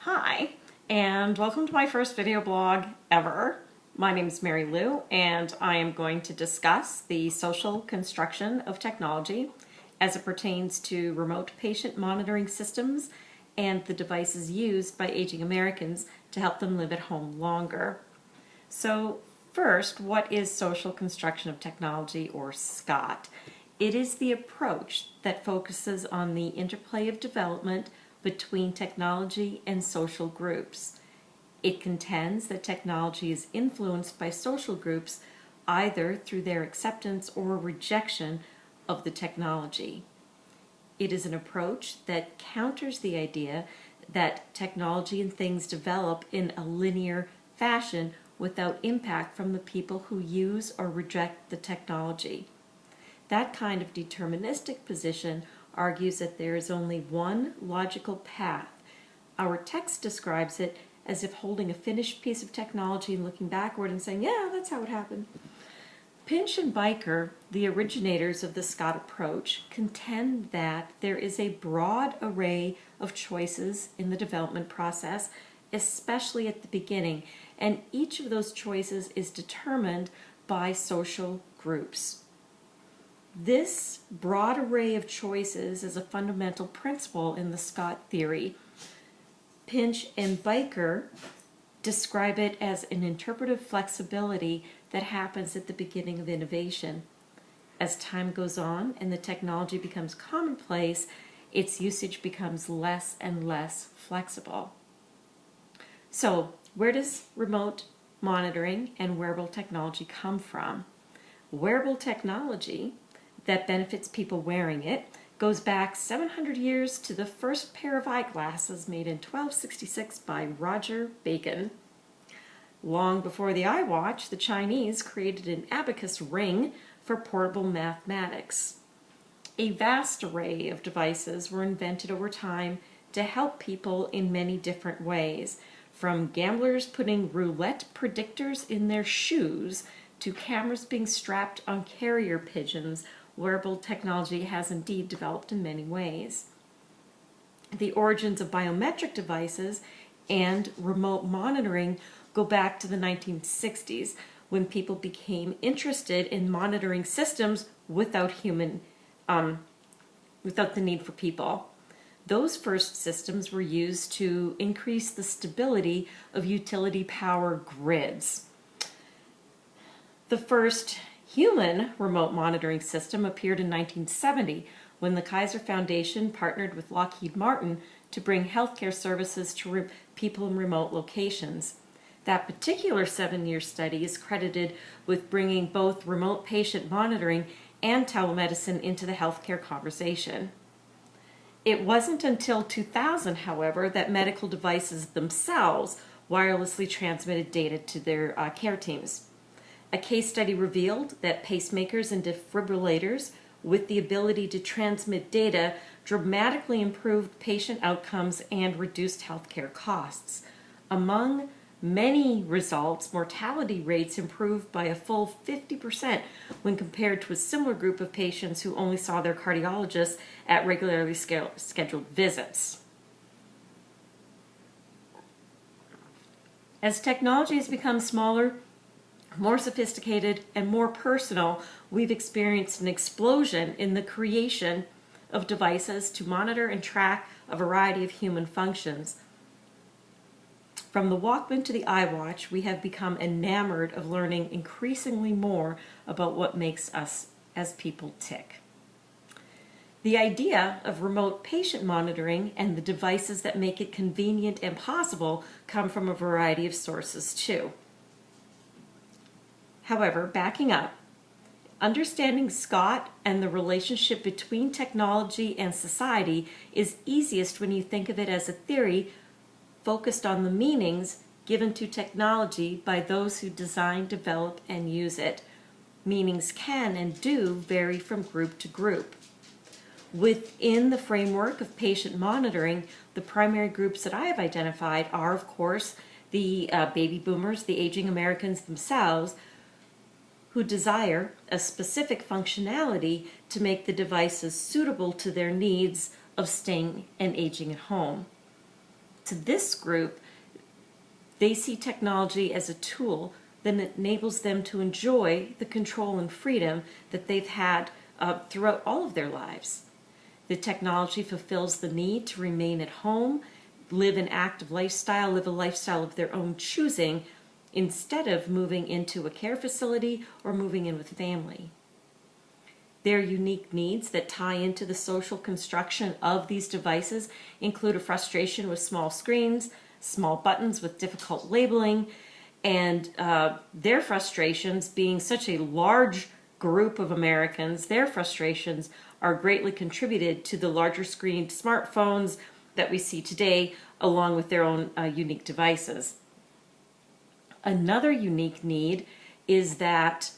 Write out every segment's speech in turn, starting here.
Hi, and welcome to my first video blog ever. My name is Mary Lou, and I am going to discuss the social construction of technology as it pertains to remote patient monitoring systems and the devices used by aging Americans to help them live at home longer. So first, what is social construction of technology, or SCOT? It is the approach that focuses on the interplay of development between technology and social groups. It contends that technology is influenced by social groups either through their acceptance or rejection of the technology. It is an approach that counters the idea that technology and things develop in a linear fashion without impact from the people who use or reject the technology. That kind of deterministic position argues that there is only one logical path. Our text describes it as if holding a finished piece of technology and looking backward and saying, yeah, that's how it happened. Pinch and Biker, the originators of the SCOT approach, contend that there is a broad array of choices in the development process, especially at the beginning, and each of those choices is determined by social groups. This broad array of choices is a fundamental principle in the SCOT theory. Pinch and Biker describe it as an interpretive flexibility that happens at the beginning of innovation. As time goes on and the technology becomes commonplace, its usage becomes less and less flexible. So, where does remote monitoring and wearable technology come from? Wearable technology that benefits people wearing it goes back 700 years to the first pair of eyeglasses made in 1266 by Roger Bacon. Long before the iWatch, the Chinese created an abacus ring for portable mathematics. A vast array of devices were invented over time to help people in many different ways, from gamblers putting roulette predictors in their shoes to cameras being strapped on carrier pigeons. Wearable technology has indeed developed in many ways. The origins of biometric devices and remote monitoring go back to the 1960s, when people became interested in monitoring systems without the need for people. Those first systems were used to increase the stability of utility power grids. The first human remote monitoring system appeared in 1970 when the Kaiser Foundation partnered with Lockheed Martin to bring healthcare services to people in remote locations. That particular 7-year study is credited with bringing both remote patient monitoring and telemedicine into the healthcare conversation. It wasn't until 2000, however, that medical devices themselves wirelessly transmitted data to their care teams. A case study revealed that pacemakers and defibrillators with the ability to transmit data dramatically improved patient outcomes and reduced healthcare costs. Among many results, mortality rates improved by a full 50% when compared to a similar group of patients who only saw their cardiologists at regularly scheduled visits. As technology has become smaller, more sophisticated, and more personal, we've experienced an explosion in the creation of devices to monitor and track a variety of human functions. From the Walkman to the iWatch, we have become enamored of learning increasingly more about what makes us as people tick. The idea of remote patient monitoring and the devices that make it convenient and possible come from a variety of sources too. However, backing up, understanding SCOT and the relationship between technology and society is easiest when you think of it as a theory focused on the meanings given to technology by those who design, develop, and use it. Meanings can and do vary from group to group. Within the framework of patient monitoring, the primary groups that I have identified are, of course, the baby boomers, the aging Americans themselves, who desire a specific functionality to make the devices suitable to their needs of staying and aging at home. To this group, they see technology as a tool that enables them to enjoy the control and freedom that they've had throughout all of their lives. The technology fulfills the need to remain at home, live an active lifestyle, live a lifestyle of their own choosing, instead of moving into a care facility or moving in with family. Their unique needs that tie into the social construction of these devices include a frustration with small screens, small buttons with difficult labeling, and their frustrations, being such a large group of Americans, their frustrations are greatly contributed to the larger screened smartphones that we see today, along with their own unique devices. Another unique need is that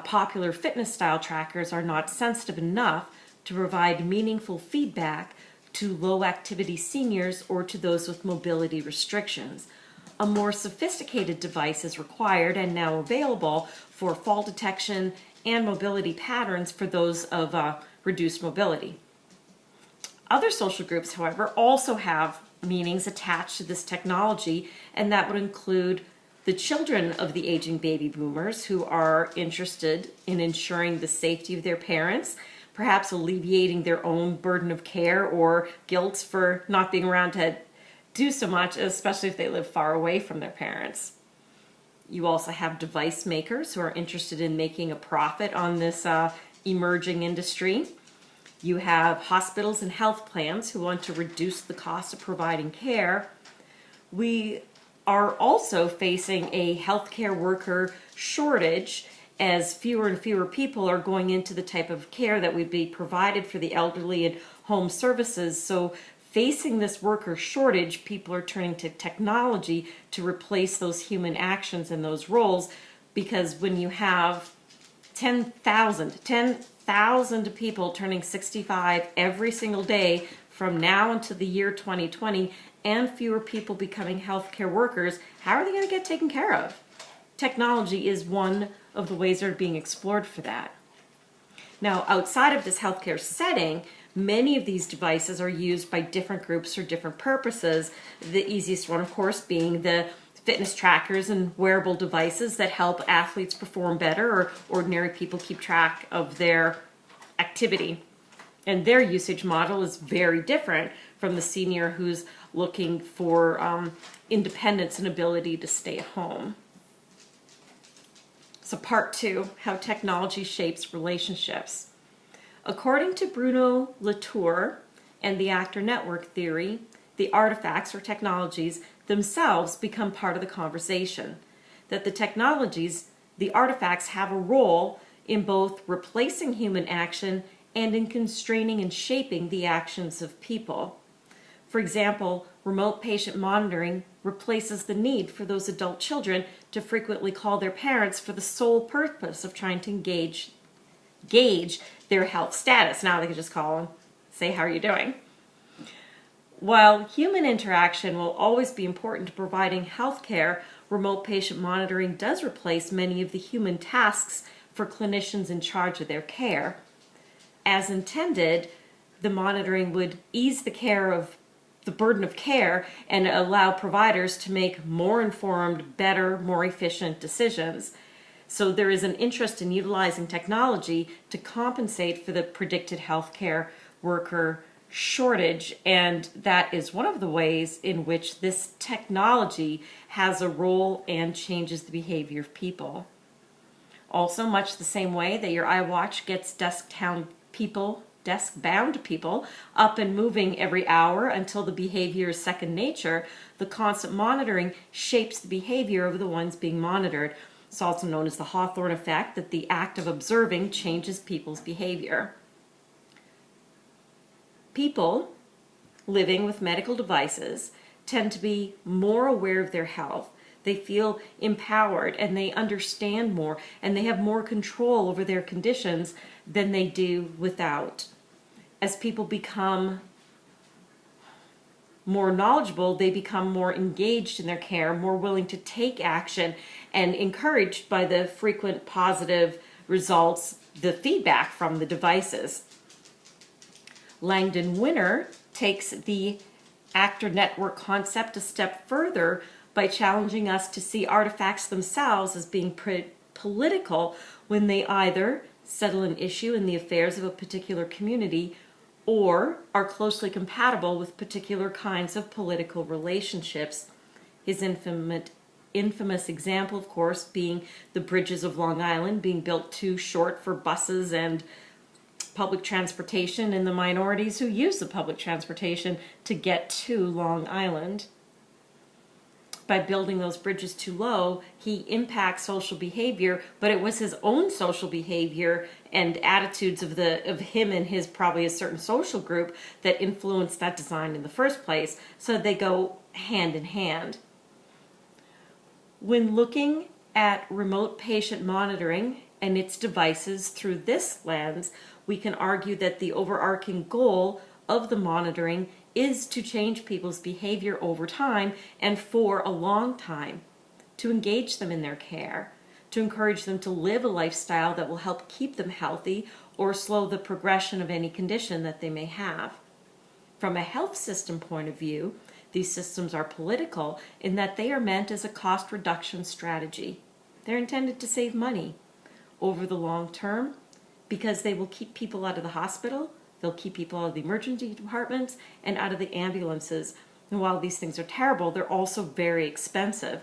popular fitness style trackers are not sensitive enough to provide meaningful feedback to low activity seniors or to those with mobility restrictions. A more sophisticated device is required and now available for fall detection and mobility patterns for those of reduced mobility. Other social groups, however, also have meanings attached to this technology, and that would include the children of the aging baby boomers who are interested in ensuring the safety of their parents, perhaps alleviating their own burden of care or guilt for not being around to do so much, especially if they live far away from their parents. You also have device makers who are interested in making a profit on this emerging industry. You have hospitals and health plans who want to reduce the cost of providing care. We are also facing a healthcare worker shortage as fewer and fewer people are going into the type of care that would be provided for the elderly and home services. So facing this worker shortage, people are turning to technology to replace those human actions and those roles, because when you have 10,000 people turning 65 every single day from now until the year 2020, and fewer people becoming healthcare workers, how are they going to get taken care of? Technology is one of the ways that are being explored for that. Now, outside of this healthcare setting, many of these devices are used by different groups for different purposes. The easiest one, of course, being the fitness trackers and wearable devices that help athletes perform better, or ordinary people keep track of their activity. And their usage model is very different from the senior who's looking for independence and ability to stay at home. So part 2, how technology shapes relationships. According to Bruno Latour and the actor network theory, the artifacts or technologies themselves become part of the conversation. That the technologies, the artifacts, have a role in both replacing human action and in constraining and shaping the actions of people. For example, remote patient monitoring replaces the need for those adult children to frequently call their parents for the sole purpose of trying to gauge their health status. Now they can just call and say, "How are you doing?" While human interaction will always be important to providing health care, remote patient monitoring does replace many of the human tasks for clinicians in charge of their care. As intended, the monitoring would ease the burden of care and allow providers to make more informed, better, more efficient decisions. So there is an interest in utilizing technology to compensate for the predicted healthcare worker shortage, and that is one of the ways in which this technology has a role and changes the behavior of people. Also, much the same way that your iWatch gets desk-bound people up and moving every hour until the behavior is second nature, the constant monitoring shapes the behavior of the ones being monitored. It's also known as the Hawthorne effect, that the act of observing changes people's behavior. People living with medical devices tend to be more aware of their health. They feel empowered and they understand more and they have more control over their conditions than they do without. As people become more knowledgeable, they become more engaged in their care, more willing to take action, and encouraged by the frequent positive results, the feedback from the devices. Langdon Winner takes the actor network concept a step further by challenging us to see artifacts themselves as being political when they either settle an issue in the affairs of a particular community or are closely compatible with particular kinds of political relationships. His infamous example, of course, being the bridges of Long Island being built too short for buses and public transportation, and the minorities who use the public transportation to get to Long Island. By building those bridges too low, he impacts social behavior, but it was his own social behavior and attitudes of him and his probably a certain social group that influenced that design in the first place. So they go hand in hand. When looking at remote patient monitoring and its devices through this lens, we can argue that the overarching goal of the monitoring is to change people's behavior over time and for a long time, to engage them in their care, to encourage them to live a lifestyle that will help keep them healthy or slow the progression of any condition that they may have. From a health system point of view, these systems are political in that they are meant as a cost reduction strategy. They're intended to save money over the long term because they will keep people out of the hospital, they'll keep people out of the emergency departments and out of the ambulances. And while these things are terrible, they're also very expensive.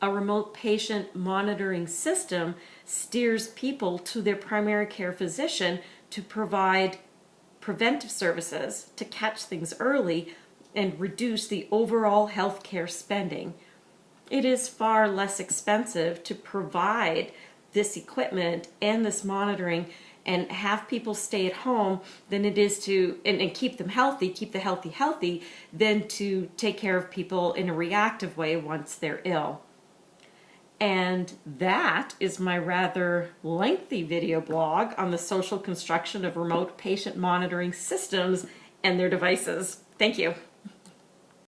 A remote patient monitoring system steers people to their primary care physician to provide preventive services, to catch things early and reduce the overall healthcare spending. It is far less expensive to provide this equipment and this monitoring and have people stay at home than it is to, and keep them healthy, keep the healthy, than to take care of people in a reactive way once they're ill. And that is my rather lengthy video blog on the social construction of remote patient monitoring systems and their devices. Thank you.